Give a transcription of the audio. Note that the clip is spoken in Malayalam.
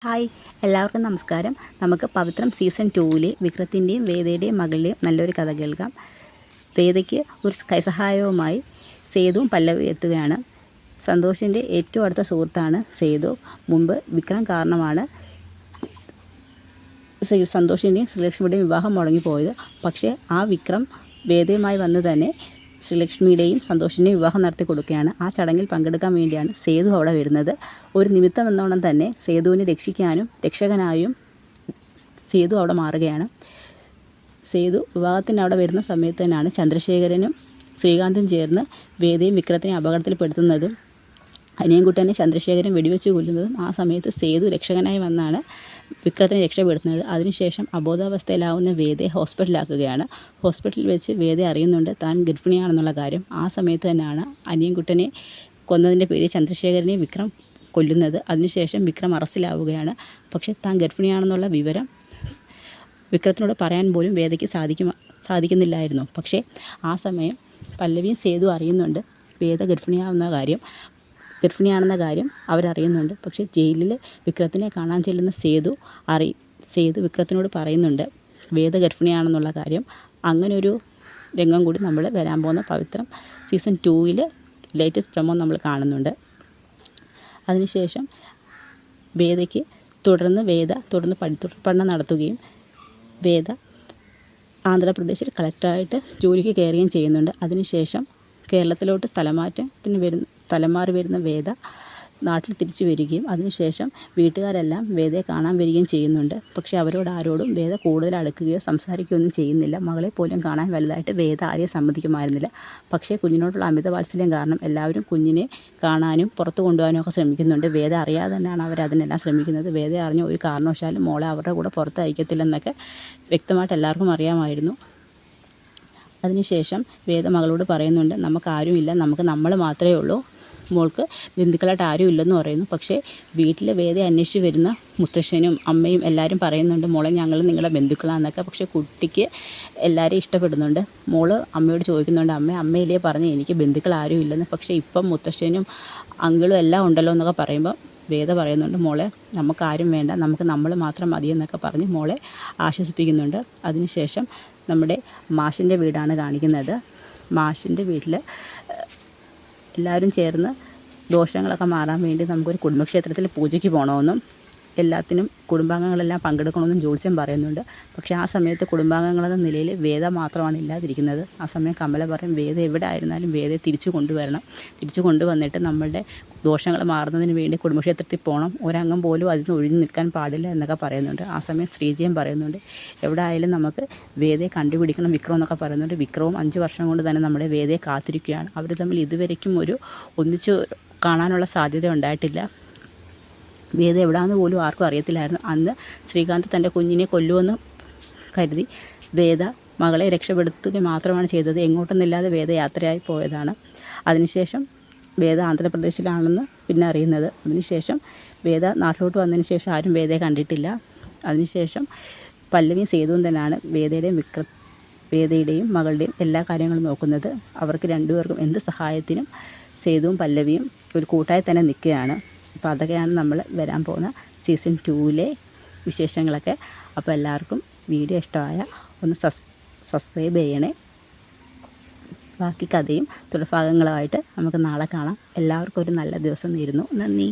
ഹായ്, എല്ലാവർക്കും നമസ്കാരം. നമുക്ക് പവിത്രം സീസൺ 2-ലെ വിക്രത്തിൻ്റെയും വേദയുടെയും മകളുടെയും നല്ലൊരു കഥ കേൾക്കാം. വേദയ്ക്ക് ഒരു കൈസഹായവുമായി സേതുവും പല്ലവിയും എത്തുകയാണ്. സന്തോഷിൻ്റെ ഏറ്റവും അടുത്ത സുഹൃത്താണ് സേതു. മുമ്പ് വിക്രം കാരണമാണ് സന്തോഷിൻ്റെയും ശ്രീലക്ഷ്മിയുടെയും വിവാഹം മുടങ്ങിപ്പോയത്. പക്ഷേ ആ വിക്രം വേദയുമായി വന്ന് തന്നെ ശ്രീലക്ഷ്മിയുടെയും സന്തോഷിൻ്റെയും വിവാഹം നടത്തി കൊടുക്കുകയാണ്. ആ ചടങ്ങിൽ പങ്കെടുക്കാൻ വേണ്ടിയാണ് സേതു അവിടെ വരുന്നത്. ഒരു നിമിത്തം എന്നോണം തന്നെ സേതുവിനെ രക്ഷിക്കാനും രക്ഷകനായും സേതു അവിടെ മാറുകയാണ്. സേതു വിവാഹത്തിന് അവിടെ വരുന്ന സമയത്ത് തന്നെയാണ് ചന്ദ്രശേഖരനും ശ്രീകാന്തും ചേർന്ന് വേദയും വിക്രത്തിനെ അപകടത്തിൽപ്പെടുത്തുന്നതും അനിയൻകുട്ടനെ ചന്ദ്രശേഖരൻ വെടിവെച്ച് കൊല്ലുന്നതും. ആ സമയത്ത് സേതു രക്ഷകനായി വന്നാണ് വിക്രത്തിനെ രക്ഷപ്പെടുത്തുന്നത്. അതിനുശേഷം അബോധാവസ്ഥയിലാവുന്ന വേദയെ ഹോസ്പിറ്റലിലാക്കുകയാണ്. ഹോസ്പിറ്റലിൽ വെച്ച് വേദ അറിയുന്നുണ്ട് താൻ ഗർഭിണിയാണെന്നുള്ള കാര്യം. ആ സമയത്ത് തന്നെയാണ് അനിയൻകുട്ടനെ കൊന്നതിൻ്റെ പേരിൽ ചന്ദ്രശേഖരനെ വിക്രം കൊല്ലുന്നത്. അതിനുശേഷം വിക്രം അറസ്റ്റിലാവുകയാണ്. പക്ഷേ താൻ ഗർഭിണിയാണെന്നുള്ള വിവരം വിക്രത്തിനോട് പറയാൻ പോലും വേദയ്ക്ക് സാധിക്കുന്നില്ലായിരുന്നു. പക്ഷേ ആ സമയം പല്ലവിയും സേതു അറിയുന്നുണ്ട് വേദ ഗർഭിണിയാണെന്ന കാര്യം അവരറിയുന്നുണ്ട്. പക്ഷേ ജയിലിൽ വിക്രത്തിനെ കാണാൻ ചെല്ലുന്ന സേതു വിക്രത്തിനോട് പറയുന്നുണ്ട് വേദ ഗർഭിണിയാണെന്നുള്ള കാര്യം. അങ്ങനൊരു രംഗം കൂടി നമ്മൾ വരാൻ പോകുന്ന പവിത്രം സീസൺ 2-ൽ ലേറ്റസ്റ്റ് പ്രൊമോ നമ്മൾ കാണുന്നുണ്ട്. അതിനുശേഷം വേദയ്ക്ക് തുടർന്ന് പഠനം നടത്തുകയും വേദ ആന്ധ്രാപ്രദേശിൽ കളക്ടറായിട്ട് ജോലിക്ക് കയറുകയും ചെയ്യുന്നുണ്ട്. അതിനുശേഷം കേരളത്തിലോട്ട് സ്ഥലം മാറി വരുന്ന വേദ നാട്ടിൽ തിരിച്ചു വരികയും അതിനുശേഷം വീട്ടുകാരെല്ലാം വേദയെ കാണാൻ വരികയും ചെയ്യുന്നുണ്ട്. പക്ഷേ ആരോടും വേദ കൂടുതൽ അടുക്കുകയോ സംസാരിക്കുകയൊന്നും ചെയ്യുന്നില്ല. മകളെ പോലും കാണാൻ വലുതായിട്ട് വേദ ആരെയും സമ്മതിക്കുമായിരുന്നില്ല. പക്ഷേ കുഞ്ഞിനോടുള്ള അമിത വാത്സല്യം കാരണം എല്ലാവരും കുഞ്ഞിനെ കാണാനും പുറത്ത് കൊണ്ടുപോകാനും ഒക്കെ ശ്രമിക്കുന്നുണ്ട്. വേദ അറിയാതെ തന്നെയാണ് അവരതിനെല്ലാം ശ്രമിക്കുന്നത്. വേദ അറിഞ്ഞ ഒരു കാരണവശാലും മോളെ അവരുടെ കൂടെ പുറത്ത് അയക്കത്തില്ലെന്നൊക്കെ വ്യക്തമായിട്ട് എല്ലാവർക്കും അറിയാമായിരുന്നു. അതിനുശേഷം വേദ മകളോട് പറയുന്നുണ്ട് നമുക്കാരുമില്ല, നമ്മൾ മാത്രമേ ഉള്ളൂ, മോൾക്ക് ബന്ധുക്കളായിട്ട് ആരും ഇല്ലെന്ന് പറയുന്നു. പക്ഷേ വീട്ടിൽ വേദയെ അന്വേഷിച്ച് വരുന്ന മുത്തശ്ശനും അമ്മയും എല്ലാവരും പറയുന്നുണ്ട് മോളെ ഞങ്ങൾ നിങ്ങളുടെ ബന്ധുക്കളാണെന്നൊക്കെ. പക്ഷേ കുട്ടിക്ക് എല്ലാവരെയും ഇഷ്ടപ്പെടുന്നുണ്ട്. മോള് അമ്മയോട് ചോദിക്കുന്നുണ്ട് അമ്മയിലേ പറഞ്ഞ് എനിക്ക് ബന്ധുക്കൾ ആരും ഇല്ലെന്ന്. പക്ഷേ ഇപ്പം മുത്തശ്ശനും അങ്കിളും എല്ലാം ഉണ്ടല്ലോ എന്നൊക്കെ പറയുമ്പോൾ വേദ പറയുന്നുണ്ട് മോളെ നമുക്കാരും വേണ്ട, നമ്മൾ മാത്രം മതിയെന്നൊക്കെ പറഞ്ഞ് മോളെ ആശ്വസിപ്പിക്കുന്നുണ്ട്. അതിനുശേഷം നമ്മുടെ മാഷിൻ്റെ വീടാണ് കാണിക്കുന്നത്. മാഷിൻ്റെ വീട്ടിൽ എല്ലാവരും ചേർന്ന് ദോഷങ്ങളൊക്കെ മാറാൻ വേണ്ടി നമുക്കൊരു കുടുംബക്ഷേത്രത്തിൽ പൂജയ്ക്ക് പോകണമെന്നും എല്ലാത്തിനും കുടുംബാംഗങ്ങളെല്ലാം പങ്കെടുക്കണമെന്നും ജ്യോത്സ്യം പറയുന്നുണ്ട്. പക്ഷേ ആ സമയത്ത് കുടുംബാംഗങ്ങളെന്ന നിലയിൽ വേദ മാത്രമാണ് ഇല്ലാതിരിക്കുന്നത്. ആ സമയം കമല പറയും വേദ എവിടെ ആയിരുന്നാലും വേദയെ തിരിച്ചു കൊണ്ടുവന്നിട്ട് നമ്മളുടെ ദോഷങ്ങൾ മാറുന്നതിന് വേണ്ടി കുടുംബക്ഷേത്രത്തിൽ പോകണം, ഒരംഗം പോലും അതിന് ഒഴിഞ്ഞു നിൽക്കാൻ പാടില്ല എന്നൊക്കെ പറയുന്നുണ്ട്. ആ സമയം ശ്രീജയം പറയുന്നുണ്ട് എവിടെ ആയാലും നമുക്ക് വേദയെ കണ്ടുപിടിക്കണം വിക്രം എന്നൊക്കെ പറയുന്നുണ്ട്. വിക്രവും 5 വർഷം കൊണ്ട് തന്നെ നമ്മുടെ വേദയെ കാത്തിരിക്കുകയാണ്. അവർ തമ്മിൽ ഇതുവരയ്ക്കും ഒന്നിച്ച് കാണാനുള്ള സാധ്യത ഉണ്ടായിട്ടില്ല. വേദ എവിടെയാണെന്ന് പോലും ആർക്കും അറിയത്തില്ലായിരുന്നു. അന്ന് ശ്രീകാന്ത് തൻ്റെ കുഞ്ഞിനെ കൊല്ലുമെന്ന് കരുതി വേദ മകളെ രക്ഷപ്പെടുത്തുക മാത്രമാണ് ചെയ്തത്. എങ്ങോട്ടൊന്നുമില്ലാതെ വേദ യാത്രയായി പോയതാണ്. അതിനുശേഷം വേദ ആന്ധ്രാപ്രദേശിലാണെന്ന് പിന്നെ അറിയുന്നത്. അതിനുശേഷം വേദ നാട്ടിലോട്ട് വന്നതിന് ശേഷം ആരും വേദയെ കണ്ടിട്ടില്ല. അതിനുശേഷം പല്ലവിയും സേതുവും തന്നെയാണ് വേദയുടെയും മകളുടെയും എല്ലാ കാര്യങ്ങളും നോക്കുന്നത്. അവർക്ക് രണ്ടുപേർക്കും എന്ത് സഹായത്തിനും സേതുവും പല്ലവിയും ഒരു കൂട്ടായി തന്നെ നിൽക്കുകയാണ്. അപ്പോൾ അതൊക്കെയാണ് നമ്മൾ വരാൻ പോകുന്ന സീസൺ 2-ലെ വിശേഷങ്ങളൊക്കെ. അപ്പോൾ എല്ലാവർക്കും വീഡിയോ ഇഷ്ടമായ ഒന്ന് സബ്സ്ക്രൈബ് ചെയ്യണേ. ബാക്കി കഥയും തുടർഭാഗങ്ങളുമായിട്ട് നമുക്ക് നാളെ കാണാം. എല്ലാവർക്കും ഒരു നല്ല ദിവസം നേരുന്നു. നന്ദി.